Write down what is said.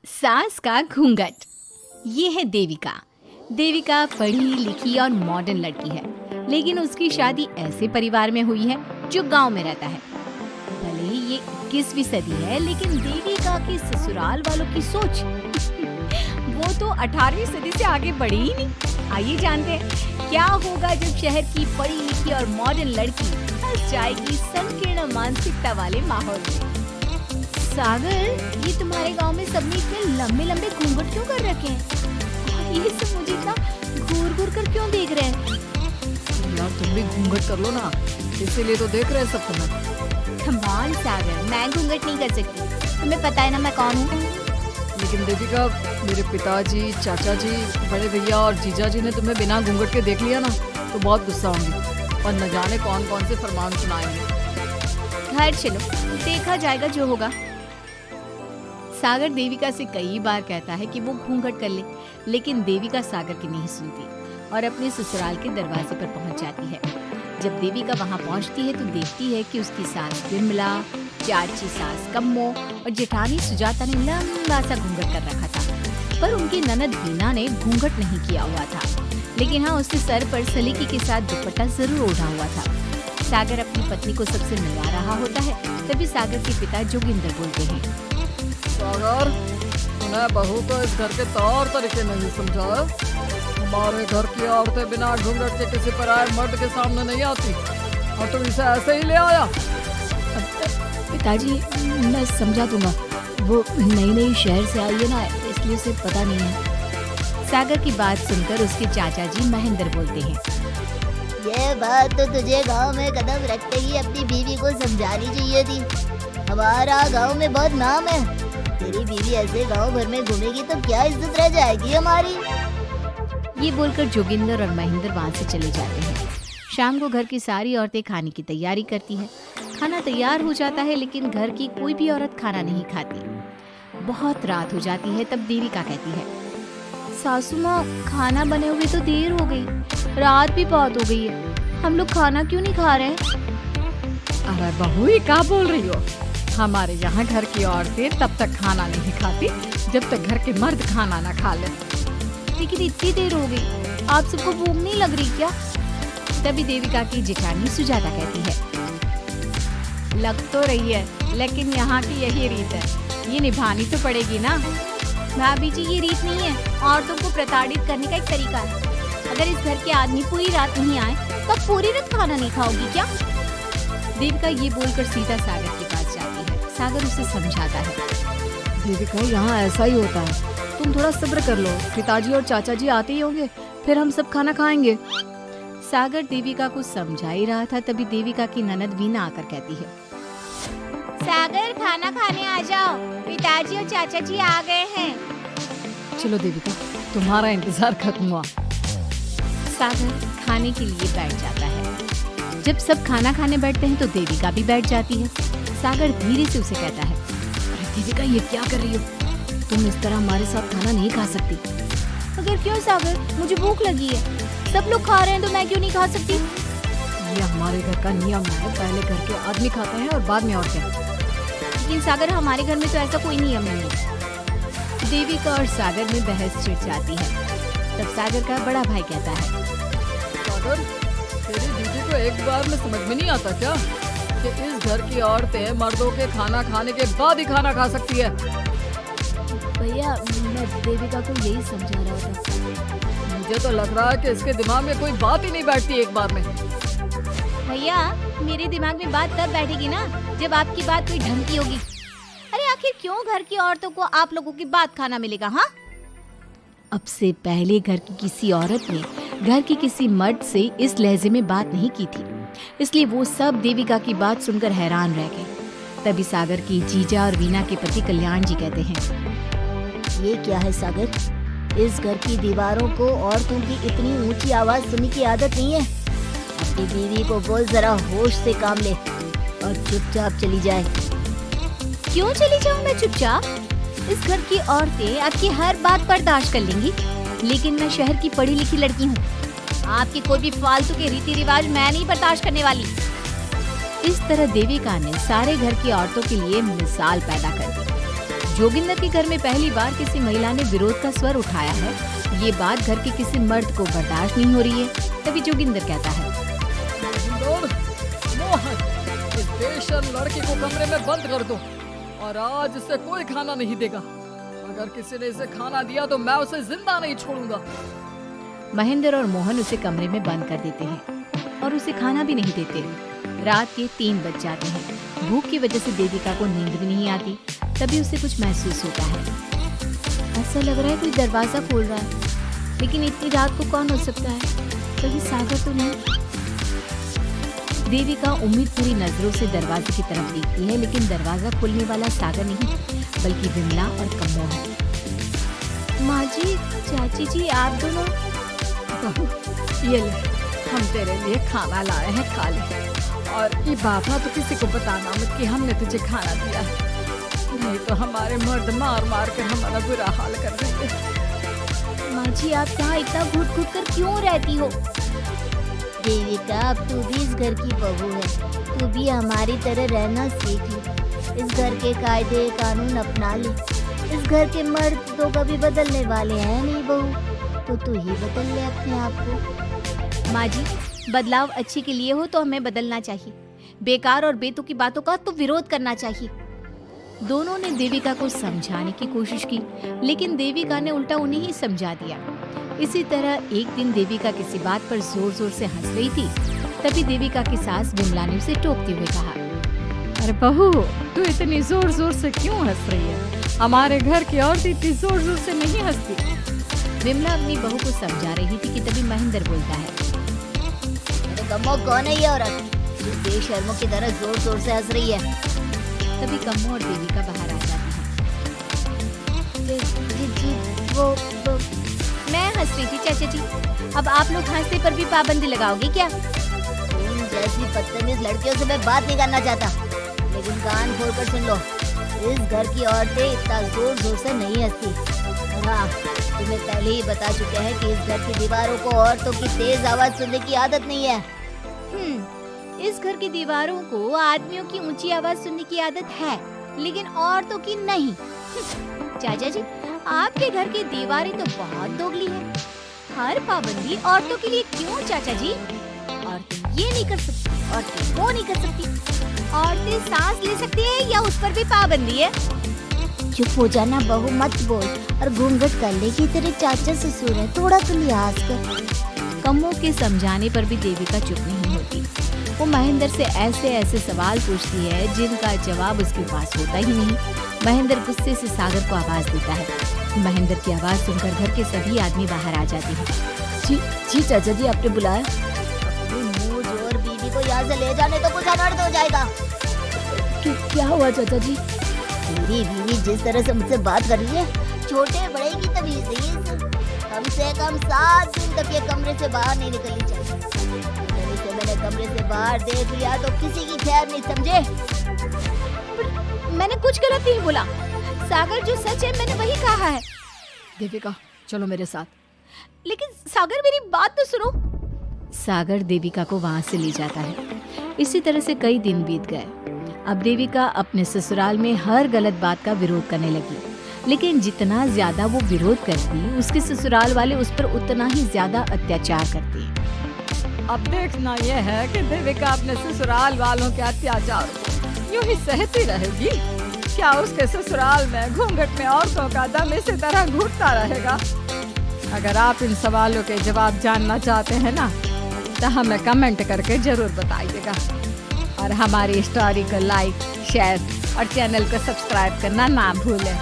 सास का घूंघट। ये है देविका। देविका पढ़ी लिखी और मॉडर्न लड़की है, लेकिन उसकी शादी ऐसे परिवार में हुई है जो गांव में रहता है। भले ही ये 21वीं सदी है, लेकिन देविका के ससुराल वालों की सोच वो तो 18वीं सदी से आगे बढ़ी ही नहीं। आइए जानते हैं क्या होगा जब शहर की पढ़ी लिखी और मॉडर्न लड़की फंस जाएगी संकीर्ण मानसिकता वाले माहौल में। सागर, ये तुम्हारे गांव में सबने इतने लंबे लंबे घूंघट क्यों कर रखे हैं? और ये सब मुझे इतना घूर घूर कर क्यों देख रहे हैं? यार तुम भी घूंघट कर लो ना, इसीलिए तो देख रहे हैं सब तुम्हें। कमाल सागर, मैं घूंघट नहीं कर सकती, तुम्हें पता है ना मैं कौन हूँ। लेकिन देविका, मेरे पिताजी, चाचा जी, बड़े भैया और जीजा जी ने तुम्हें बिना घूंघट के देख लिया ना तो बहुत गुस्सा होंगे और न जाने कौन कौन से फरमान सुनाएंगे। घर चलो, देखा जाएगा जो होगा। सागर देविका से कई बार कहता है कि वो घूंघट कर ले, लेकिन देविका सागर की नहीं सुनती और अपने ससुराल के दरवाजे पर पहुंच जाती है। जब देविका वहां पहुंचती है तो देखती है कि उसकी सास बिमला, चाची सास कम्मो और जेठानी सुजाता ने लंबा सा घूंघट कर रखा था, पर उनकी ननद बीना ने घूंघट नहीं किया हुआ था। लेकिन हाँ, उसके सर पर सलीकी के साथ दुपट्टा जरूर ओढ़ा हुआ था। सागर अपनी पत्नी को सबसे मिलवा रहा होता है, तभी सागर के पिता जोगिंदर बोलते हैं, सागर, तूने बहू को इस घर के तौर तरीके नहीं समझा। हमारे घर की औरतें बिना घूंघट के किसी पराये मर्द के सामने नहीं आती और तुम इसे ऐसे ही ले आया। पिताजी, मैं समझा दूंगा, वो नई नई शहर से आई है ना, इसलिए उसे पता नहीं है। सागर की बात सुनकर उसके चाचा जी महेंद्र बोलते हैं, ये बात तो तुझे गांव में कदम रखते ही अपनी बीवी को समझानी चाहिए थी। हमारा गांव में बहुत नाम है, तेरी बीवी ऐसे गांव भर में घूमेगी तो क्या इज्जत रह जाएगी हमारी। ये बोलकर जोगिंदर और महेंद्र वहाँ से चले जाते हैं। शाम को घर की सारी औरतें खाने की तैयारी करती हैं। खाना तैयार हो जाता है, लेकिन घर की कोई भी औरत खाना नहीं खाती। बहुत रात हो जाती है, तब देविका कहती है, सासू माँ, खाना बने हुए तो देर हो गई, रात भी बहुत हो गई है, हम लोग खाना क्यों नहीं खा रहे हैं? अरे बहू, ये क्या बोल रही हो? हमारे यहाँ घर की औरतें तब तक खाना नहीं खाती जब तक घर के मर्द खाना ना खा ले। लेकिन इतनी देर हो गई, आप सबको भूख नहीं लग रही क्या? तभी देविका की जेठानी सुजाता कहती है, लग तो रही है, लेकिन यहाँ की यही रीत है, ये निभानी तो पड़ेगी ना। भाभी जी, ये रीत नहीं है, औरतों को प्रताड़ित करने का एक तरीका है। अगर इस घर के आदमी पूरी रात नहीं आए तो आप पूरी रात खाना नहीं खाओगी क्या? देविका ये बोलकर सीधा सागर के पास जाती है। सागर उसे समझाता है, देविका, यहाँ ऐसा ही होता है, तुम थोड़ा सब्र कर लो, पिताजी और चाचा जी आते ही होंगे, फिर हम सब खाना खाएंगे। सागर देविका को समझा ही रहा था, तभी देविका की ननद बीना आकर कहती है, सागर, खाना खाने आ जाओ, पिताजी और चाचा जी आ गए हैं। चलो देविका, तुम्हारा इंतजार खत्म हुआ। सागर खाने के लिए बैठ जाता है। जब सब खाना खाने बैठते हैं तो देविका भी बैठ जाती है। सागर धीरे से उसे कहता है, अरे देविका, ये क्या कर रही हो? तुम इस तरह हमारे साथ खाना नहीं खा सकती। अगर क्यों सागर, मुझे भूख लगी है, सब लोग खा रहे हैं तो मैं क्यों नहीं खा सकती? ये हमारे घर का नियम है, पहले घर के आदमी खाते हैं और बाद में औरतें। लेकिन सागर, हमारे घर में तो ऐसा कोई नियम नहीं है। देविका और सागर में बहस छिड़ जाती है। तब सागर का बड़ा भाई कहता है, सागर, तेरी दीदी को एक बार में समझ में नहीं आता क्या कि इस घर की औरतें मर्दों के खाना खाने के बाद ही खाना खा सकती है? भैया, मैं देविका को यही समझा रहा था। मुझे तो लग रहा है कि इसके दिमाग में कोई बात ही नहीं बैठती एक बार में। भैया, मेरे दिमाग में बात तब बैठेगी ना जब आपकी बात कोई ढंग की होगी। अरे आखिर क्यों घर की औरतों को आप लोगों की बात खाना मिलेगा? हाँ, अब से पहले घर की किसी औरत ने घर की किसी मर्द से इस लहजे में बात नहीं की थी, इसलिए वो सब देविका की बात सुनकर हैरान रह गए। तभी सागर की जीजा और वीना के पति कल्याण जी कहते हैं, ये क्या है सागर, इस घर की दीवारों को औरतों की इतनी ऊंची आवाज सुनने की आदत नहीं है। अपनी बीवी को बोल जरा होश से काम ले और चुपचाप चली जाए। क्यों चली जाऊं मैं चुपचाप? इस घर की औरतें आपकी हर बात बर्दाश्त कर लेंगी, लेकिन मैं शहर की पढ़ी लिखी लड़की हूँ। आपकी कोई भी फालतू के रीति रिवाज मैं नहीं बर्दाश्त करने वाली। इस तरह देविका ने सारे घर की औरतों के लिए मिसाल पैदा कर दी। जोगिंदर के घर में पहली बार किसी महिला ने विरोध का स्वर उठाया है। ये बात घर के किसी मर्द को बर्दाश्त नहीं हो रही है। तभी जोगिंदर कहता है, मोहन, इस बेशर्म लड़की को कमरे में बंद कर दो और आज इसे कोई खाना नहीं देगा। अगर किसी ने इसे खाना दिया तो मैं उसे जिंदा नहीं छोड़ूंगा। महेंद्र और मोहन उसे कमरे में बंद कर देते हैं और उसे खाना भी नहीं देते। रात के 3 बज जाते हैं। भूख की वजह से देविका को नींद भी नहीं आती। तभी उसे कुछ महसूस होता है। ऐसा लग रहा है कोई दरवाजा खोल रहा है, लेकिन इतनी रात को कौन हो सकता है? कहीं सागर तो नहीं? देविका उम्मीद भरी नजरों से दरवाजे की तरफ देखती है, लेकिन दरवाजा खोलने वाला सागर नहीं बल्कि विमला और कम्मो है। माँ जी, चाची जी, आप दोनों। ये ले, हम तेरे लिए खाना लाए हैं, खा ले। और ये बाबा तो किसी को बताना मत कि हमने तुझे खाना दिया, नहीं तो हमारे मर्द मार मार कर हमारा बुरा हाल कर देंगे। माँ जी, आप यहाँ इतना घुट घुट कर क्यों रहती हो? देविका, अब तू भी इस घर की बहू है। तू भी हमारी तरह रहना सीख ले। इस घर के कायदे कानून अपना ले। इस घर के मर्द तो कभी बदलने वाले हैं नहीं बहू, तो तू ही बदल ले अपने आप को। माँ जी, बदलाव अच्छे के लिए हो तो हमें बदलना चाहिए। बेकार और बेतुकी बातों का तो विरोध करना चाहिए। दोनों ने देविका को समझाने की कोशिश की, लेकिन देविका ने उल्टा उन्हें ही समझा दिया। इसी तरह एक दिन देविका किसी बात पर जोर जोर से हंस रही थी। तभी देविका की सास विमला ने उसे टोकते हुए कहा, अरे बहू, तू इतनी जोर जोर से क्यों हंस रही है? हमारे घर की औरत इतनी जोर जोर से नहीं हंसती। विमला अपनी बहू को समझा रही थी कि तभी महेंद्र बोलता है, अरे कम्मो, कौन है ये औरत जो बेशर्मों की तरह जोर जोर से हंस रही है? तभी कम्मो और देविका बाहर आ जाती हैं। जी, वो मैं हंस रही थी चाचा जी। अब आप लोग हंसने पर भी पाबंदी लगाओगे क्या? तुम जैसी बदतमीज लड़कियों से मैं बात नहीं करना चाहता, लेकिन कान खोल कर सुन लो। इस घर की औरतें इतना जोर जोर से नहीं हंसती। और हाँ, तुम्हें पहले ही बता चुके हैं कि इस घर की दीवारों को औरतों की तेज आवाज सुनने की आदत नहीं है। इस घर की दीवारों को आदमियों की ऊंची आवाज सुनने की आदत है, लेकिन औरतों की नहीं। चाचा जी, आपके घर की दीवारें तो बहुत दोगली है। हर पाबंदी औरतों के लिए क्यों चाचा जी? औरतें ये नहीं कर सकती, औरतें वो नहीं कर सकती। औरतें सांस ले सकती है या उस पर भी पाबंदी है? चुप हो जाना बहू, मत बोल और घूंघट कर ले कि तेरे चाचा ससुर है, थोड़ा तो लिहाज कर। कम्मो के समझाने पर भी देविका चुप नहीं होती। वो महेंद्र से ऐसे ऐसे सवाल पूछती है जिनका जवाब उसके पास होता ही नहीं। महेंद्र गुस्से से सागर को आवाज देता है। महेंद्र की आवाज सुनकर घर के सभी आदमी बाहर आ जाते हैं। जी चाचा जी, आपने बुलाया? अपनी मूज और बीवी को यहाँ से ले जाने तो कुछ अनर्थ हो जाएगा। क्या हुआ चाचा जी? मेरी बीवी जिस तरह से मुझसे बात कर रही है, छोटे बड़े की तमीज नहीं है इसे। कम से कम 7 दिन तक ये कमरे से बाहर नहीं निकलनी चाहिए। अगर इसे मैंने कमरे से बाहर देख लिया तो किसी की खैर नहीं, समझे? मैंने कुछ गलत नहीं बोला। सागर, जो सच है मैंने वही कहा है। देविका, चलो मेरे साथ। लेकिन सागर, मेरी बात तो सुनो। सागर देविका को वहां से ले जाता है। इसी तरह से कई दिन बीत गए। अब देविका अपने ससुराल में हर गलत बात का विरोध करने लगी, लेकिन जितना ज्यादा वो विरोध करती, उसके ससुराल वाले उस पर उतना ही ज्यादा अत्याचार करते। अब देखना यह है कि देविका अपने ससुराल वालों के अत्याचार को यूं ही सहती रहेगी। क्या उसके ससुराल में घूंघट में औरतों का दम इसी तरह घुटता रहेगा? अगर आप इन सवालों के जवाब जानना चाहते हैं ना, तो हमें कमेंट करके जरूर बताइएगा। और हमारी स्टोरी को लाइक, शेयर और चैनल को सब्सक्राइब करना ना भूलें।